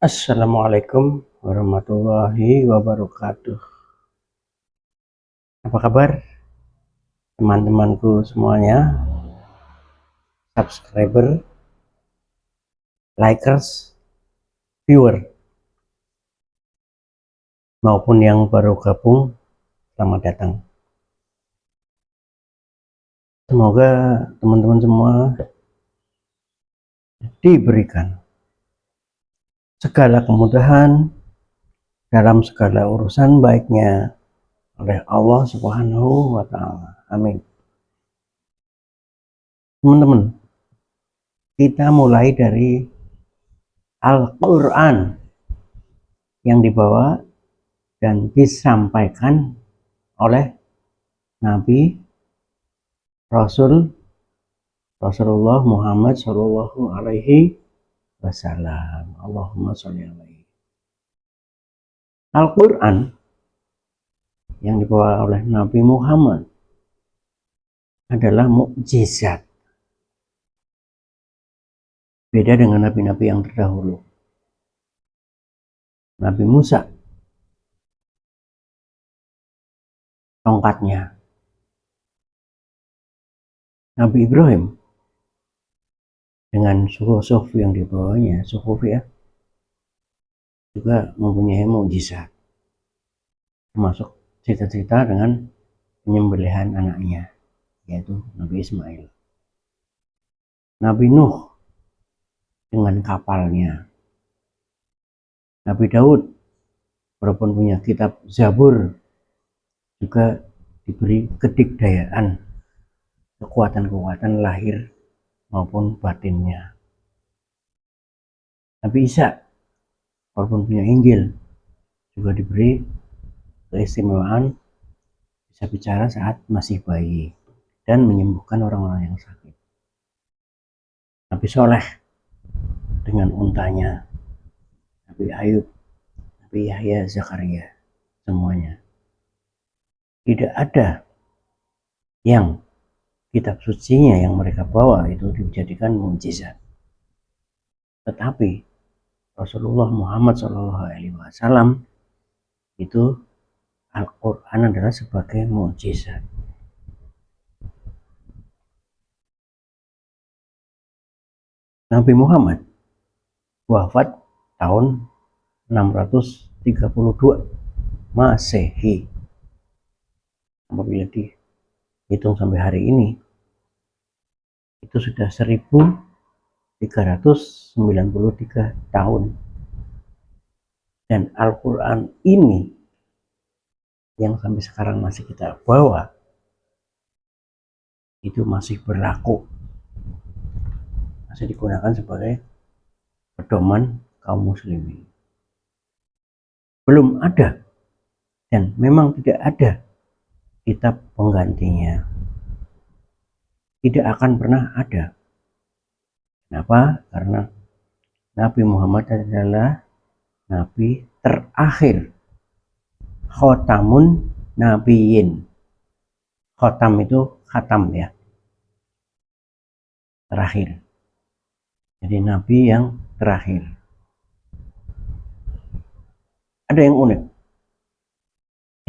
Assalamualaikum warahmatullahi wabarakatuh. Apa kabar teman-temanku semuanya, subscriber, likers, viewer, maupun yang baru gabung, selamat datang. Semoga teman-teman semua diberikan segala kemudahan dalam segala urusan baiknya oleh Allah Subhanahu wa Ta'ala. Amin. Teman-teman, kita mulai dari Al-Quran yang dibawa dan disampaikan oleh Nabi Rasulullah Muhammad Shallallahu Alaihi Wasallam. Allahumma sholli alaihi. Al-Quran yang dibawa oleh Nabi Muhammad adalah mukjizat. Beda dengan nabi-nabi yang terdahulu. Nabi Musa, tongkatnya. Nabi Ibrahim, dengan suhuf yang dibawanya, suhuf ya, juga mempunyai mukjizat. Termasuk cerita-cerita dengan penyembelihan anaknya, yaitu Nabi Ismail. Nabi Nuh dengan kapalnya. Nabi Daud, walaupun punya kitab Zabur, juga diberi kedikdayaan, kekuatan-kekuatan lahir maupun batinnya. Nabi Isa, walaupun punya Injil, juga diberi keistimewaan bisa bicara saat masih bayi dan menyembuhkan orang-orang yang sakit. Nabi Soleh dengan untanya, Nabi Ayub, Nabi Yahya, Zakaria, semuanya. Tidak ada yang kitab sucinya yang mereka bawa itu dijadikan mukjizat. Tetapi Rasulullah Muhammad SAW itu Al-Quran adalah sebagai mukjizat. Nabi Muhammad wafat tahun 632 Masehi. Apabila dihitung sampai hari ini, itu sudah 1393 tahun. Dan Al-Quran ini yang sampai sekarang masih kita bawa, itu masih berlaku, masih digunakan sebagai pedoman kaum muslimin. Belum ada dan memang tidak ada kitab penggantinya, tidak akan pernah ada. Kenapa? Karena Nabi Muhammad adalah Nabi terakhir, khotamun nabiyyin. Khotam itu khatam ya, terakhir. Jadi Nabi yang terakhir. Ada yang unik,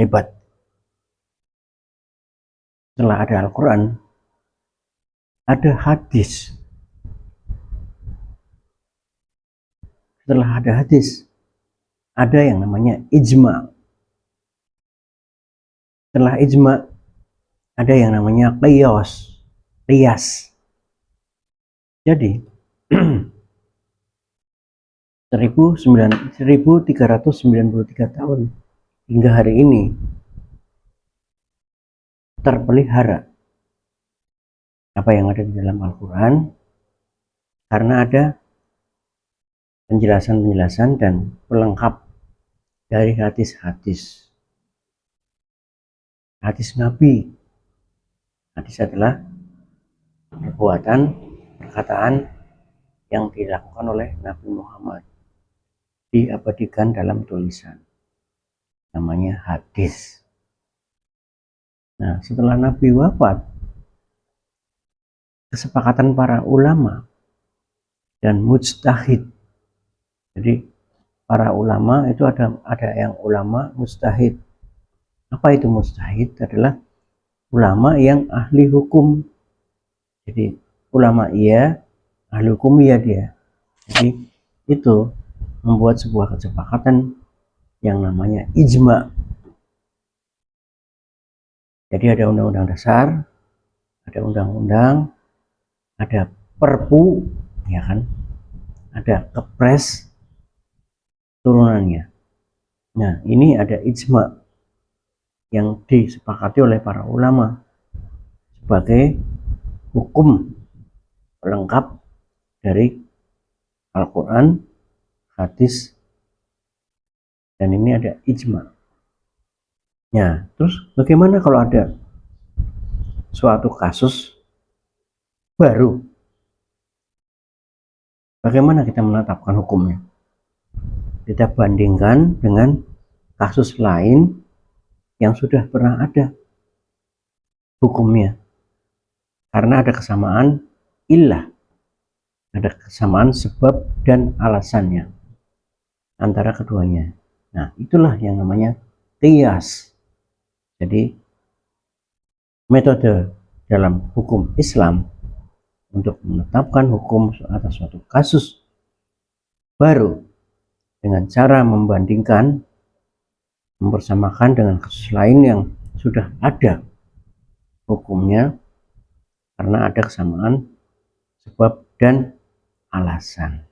hebat. Setelah ada Al-Quran, ada hadis. Setelah ada hadis, ada yang namanya ijma. Setelah ijma, ada yang namanya qiyas. Jadi 1393 tahun hingga hari ini terpelihara apa yang ada di dalam Al-Quran, karena ada penjelasan-penjelasan dan pelengkap dari hadis-hadis. Hadis Nabi. Hadis adalah perbuatan, perkataan yang dilakukan oleh Nabi Muhammad, diabadikan dalam tulisan, namanya hadis. Nah, setelah Nabi wafat, kesepakatan para ulama dan mujtahid, jadi para ulama itu ada yang ulama mujtahid. Apa itu mujtahid? Adalah ulama yang ahli hukum. Jadi ulama iya, ahli hukum iya dia. Jadi itu membuat sebuah kesepakatan yang namanya ijma. Jadi ada undang-undang dasar, ada undang-undang, ada perpu, ya kan, ada kepres turunannya. Nah, ini ada ijma yang disepakati oleh para ulama sebagai hukum pelengkap dari Al-Quran, hadis, dan ini ada ijma. Ya, terus bagaimana kalau ada suatu kasus baru? Bagaimana kita menetapkan hukumnya? Kita bandingkan dengan kasus lain yang sudah pernah ada hukumnya. Karena ada kesamaan illah, ada kesamaan sebab dan alasannya antara keduanya. Nah, itulah yang namanya qiyas. Jadi metode dalam hukum Islam untuk menetapkan hukum atas suatu kasus baru dengan cara membandingkan, mempersamakan dengan kasus lain yang sudah ada hukumnya karena ada kesamaan sebab dan alasan.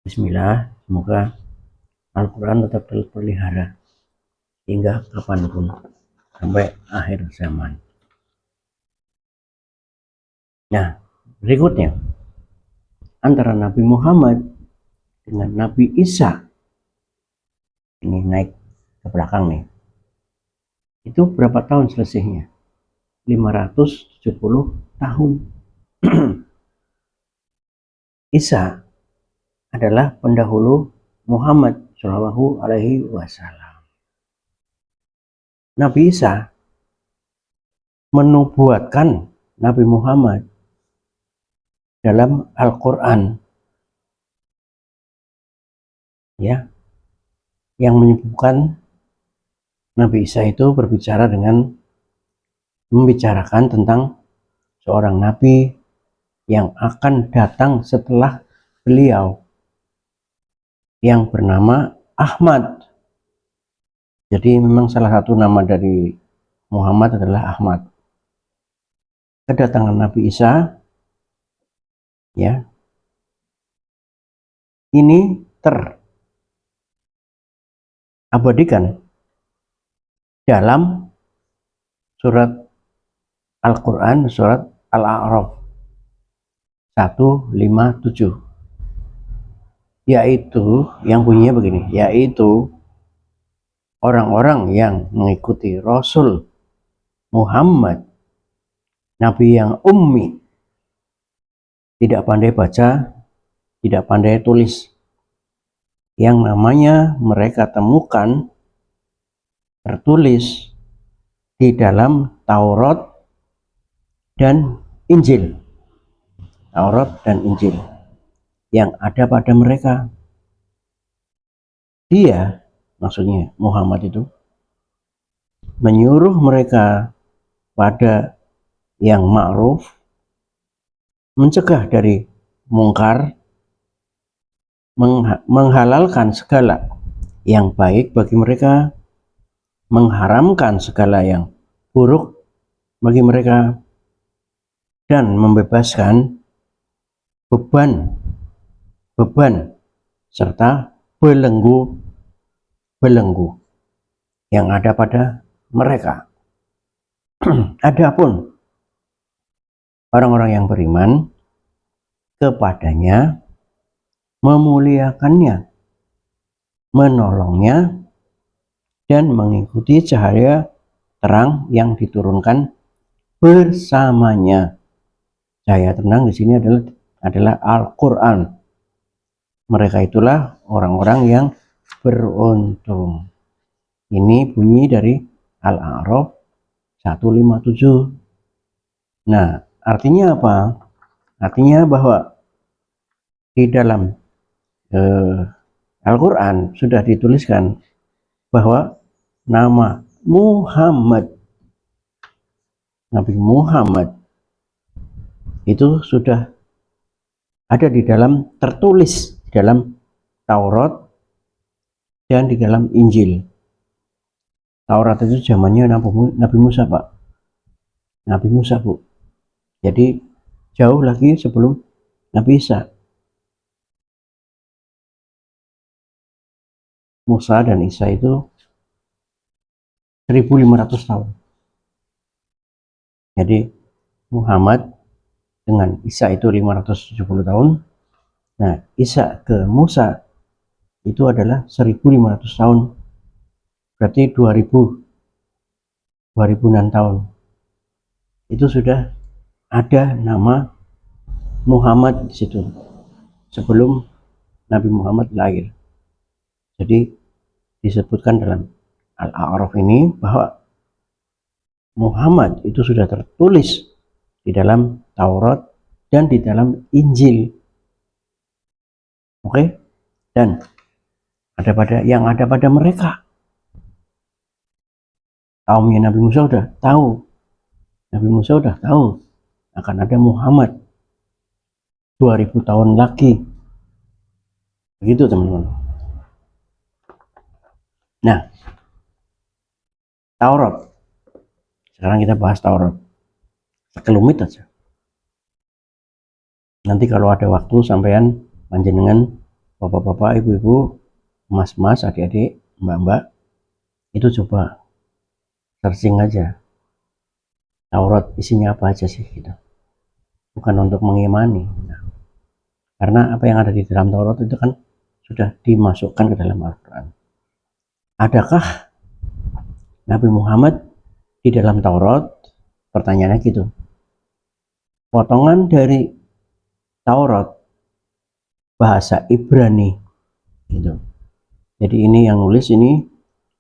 Bismillah, semoga Al-Quran tetap terpelihara hingga kapanpun sampai akhir zaman. Nah, berikutnya antara Nabi Muhammad dengan Nabi Isa, ini naik ke belakang nih, itu berapa tahun selisihnya? 570 tahun. Isa adalah pendahulu Muhammad Shallallahu Alaihi Wasallam. Nabi Isa menubuatkan Nabi Muhammad dalam Al-Quran, ya, yang menyebutkan Nabi Isa itu membicarakan tentang seorang nabi yang akan datang setelah beliau yang bernama Ahmad. Jadi memang salah satu nama dari Muhammad adalah Ahmad. Kedatangan Nabi Isa, ya, ini terabadikan dalam surat Al-Quran, surat Al-A'raf 157, yaitu yang bunyinya begini, yaitu orang-orang yang mengikuti Rasul Muhammad, Nabi yang ummi, tidak pandai baca, tidak pandai tulis, yang namanya mereka temukan tertulis di dalam Taurat dan Injil. Taurat dan Injil yang ada pada mereka. Dia, maksudnya Muhammad itu, menyuruh mereka pada yang ma'ruf, mencegah dari mungkar, menghalalkan segala yang baik bagi mereka, mengharamkan segala yang buruk bagi mereka, dan membebaskan beban serta belenggu yang ada pada mereka. Adapun orang-orang yang beriman kepadanya, memuliakannya, menolongnya, dan mengikuti cahaya terang yang diturunkan bersamanya. Cahaya terang di sini adalah Al-Quran. Mereka itulah orang-orang yang beruntung. Ini bunyi dari Al-A'raf 157. Nah, artinya apa? Artinya bahwa di dalam Al-Quran sudah dituliskan bahwa nama Muhammad, Nabi Muhammad itu sudah ada di dalam, tertulis di dalam Taurat dan di dalam Injil. Taurat itu zamannya Nabi Musa, Pak. Nabi Musa, Bu. Jadi jauh lagi sebelum Nabi Isa. Musa dan Isa itu 1500 tahun. Jadi Muhammad dengan Isa itu 570 tahun. Nah, Isa ke Musa itu adalah 1500 tahun. Berarti 2000-an tahun. Itu sudah ada nama Muhammad di situ sebelum Nabi Muhammad lahir. Jadi disebutkan dalam Al-A'raf ini bahwa Muhammad itu sudah tertulis di dalam Taurat dan di dalam Injil. Oke? Dan yang ada pada mereka. Kaumnya Nabi Musa sudah tahu. Nabi Musa sudah tahu akan ada Muhammad 2000 tahun lagi. Begitu, teman-teman. Nah, Taurat. Sekarang kita bahas Taurat. Sekelumit aja. Nanti kalau ada waktu sampean panjenengan, bapak-bapak, ibu-ibu, mas-mas, adik-adik, mbak-mbak, itu coba searching aja Taurat isinya apa aja sih gitu. Bukan untuk mengimani. Nah, karena apa yang ada di dalam Taurat itu kan sudah dimasukkan ke dalam Al-Quran. Adakah Nabi Muhammad di dalam Taurat? Pertanyaannya gitu. Potongan dari Taurat bahasa Ibrani gitu. Jadi ini yang nulis ini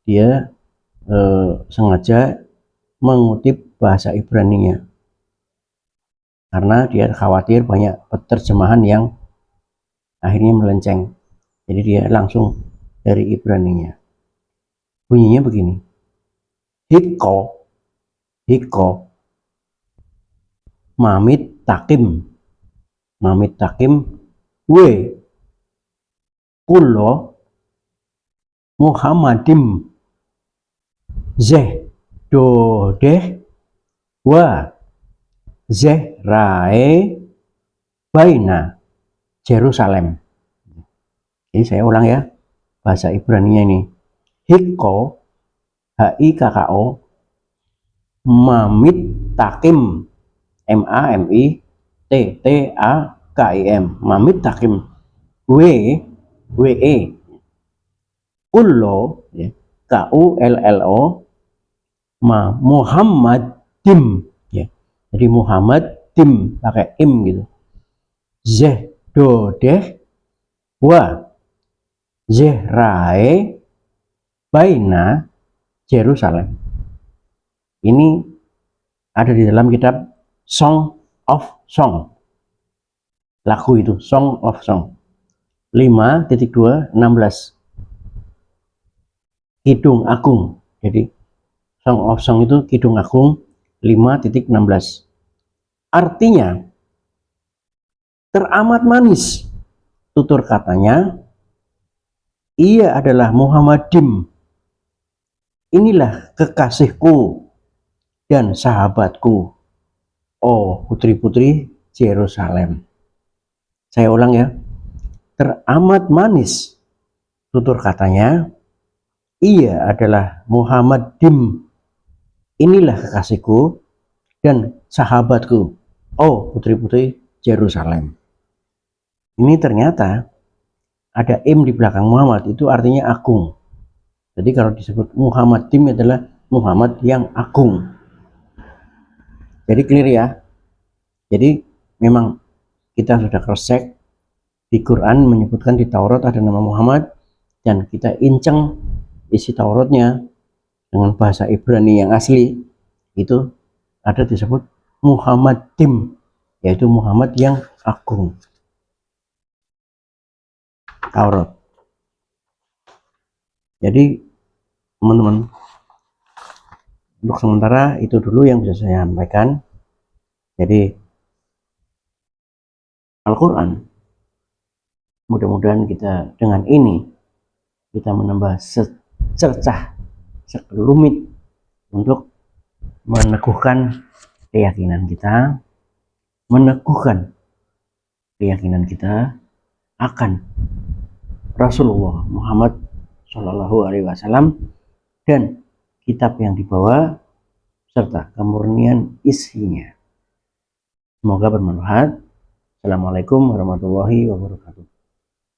dia sengaja mengutip bahasa Ibraninya karena dia khawatir banyak terjemahan yang akhirnya melenceng. Jadi dia langsung dari Ibraninya. Bunyinya begini. Hiko mamit takim we kulo Muhammadim zeh dodeh wa zehrae baina Jerusalem. Jadi saya ulang ya, bahasa Ibraninya ini. Hiko, HIKKO, mamit takim, MAMITTAKIM, mamit takim, WE, kullo, ya, KULLO, Muhammadim, ya. Jadi Muhammad tim pakai im gitu. Zeh dodeh wa zehrae baina Jerusalem. Ini ada di dalam kitab Song of Song. Lagu itu Song of Song 5.2.16 Kidung Agung. Jadi Song of Song itu Kidung Agung 5.16. Artinya teramat manis, tutur katanya, ia adalah Muhammadim. Inilah kekasihku dan sahabatku, oh putri-putri Yerusalem. Saya ulang ya. Teramat manis, tutur katanya, ia adalah Muhammadim. Inilah kekasihku dan sahabatku, oh putri-putri Yerusalem. Ini ternyata ada im di belakang Muhammad, itu artinya agung. Jadi kalau disebut Muhammadim adalah Muhammad yang agung. Jadi clear ya. Jadi memang kita sudah cross check, di Quran menyebutkan di Taurat ada nama Muhammad, dan kita inceng isi Tauratnya dengan bahasa Ibrani yang asli, itu ada disebut Muhammadim, yaitu Muhammad yang agung. Taurat. Jadi teman-teman, untuk sementara itu dulu yang bisa saya sampaikan. Jadi Al-Quran, mudah-mudahan kita dengan ini kita menambah secercah, sekelumit untuk meneguhkan keyakinan kita, meneguhkan keyakinan kita akan Rasulullah Muhammad Shallallahu Alaihi Wasallam dan kitab yang dibawa serta kemurnian isinya. Semoga bermanfaat. Assalamualaikum warahmatullahi wabarakatuh.